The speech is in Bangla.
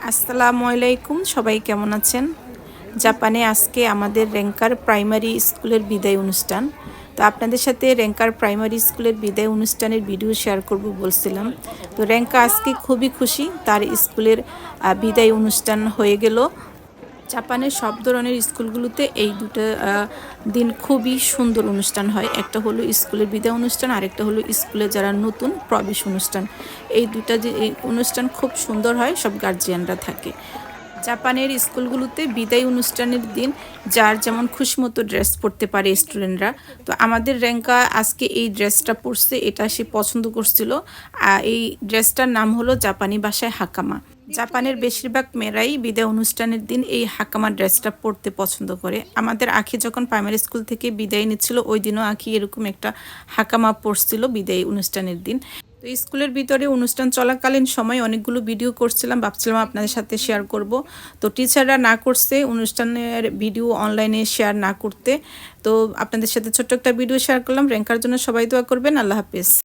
আসসালামু আলাইকুম, সবাই কেমন আছেন? জাপানে আজকে আমাদের রেঙ্কার প্রাইমারি স্কুলের বিদায় অনুষ্ঠান। তো আপনাদের সাথে রেঙ্কার প্রাইমারি স্কুলের বিদায় অনুষ্ঠানের ভিডিও শেয়ার করব বলছিলাম। তো রেঙ্কা আজকে খুবই খুশি, তার স্কুলের বিদায় অনুষ্ঠান হয়ে গেল। জাপানের সব ধরনের স্কুলগুলোতে এই দুটো দিন খুবই সুন্দর অনুষ্ঠান হয়। একটা হলো স্কুলের বিদায় অনুষ্ঠান, আরেকটা হলো স্কুলে যারা নতুন প্রবেশ অনুষ্ঠান। এই দুটা যে এই অনুষ্ঠান খুব সুন্দর হয়, সব গার্জিয়ানরা থাকে। জাপানের স্কুলগুলোতে বিদায় অনুষ্ঠানের দিন যার যেমন খুশি মতো ড্রেস পরতে পারে স্টুডেন্টরা। তো আমাদের রেঙ্কা আজকে এই ড্রেসটা পরছে, এটা সে পছন্দ করছিল। এই ড্রেসটার নাম হলো জাপানি ভাষায় হাকামা। জাপানের বেশিরভাগ মেয়েরাই বিদায় অনুষ্ঠানের দিন এই হাকামা ড্রেসটা পরতে পছন্দ করে। আমাদের আখি যখন প্রাইমারি স্কুল থেকে বিদায় নিচ্ছিল, ওই দিনও আখি এরকম একটা হাকামা পরছিল বিদায় অনুষ্ঠানের দিন। তো স্কুলের ভিতরে অনুষ্ঠান চলাকালীন সময় অনেকগুলো ভিডিও করছিলাম, ভাবছিলাম আপনাদের সাথে শেয়ার করব। তো টিচাররা না করছে অনুষ্ঠানের ভিডিও অনলাইনে শেয়ার না করতে। তো আপনাদের সাথে ছোট্ট একটা ভিডিও শেয়ার করলাম। রেঙ্কার জন্য সবাই দোয়া করবেন। আল্লাহ হাফেজ।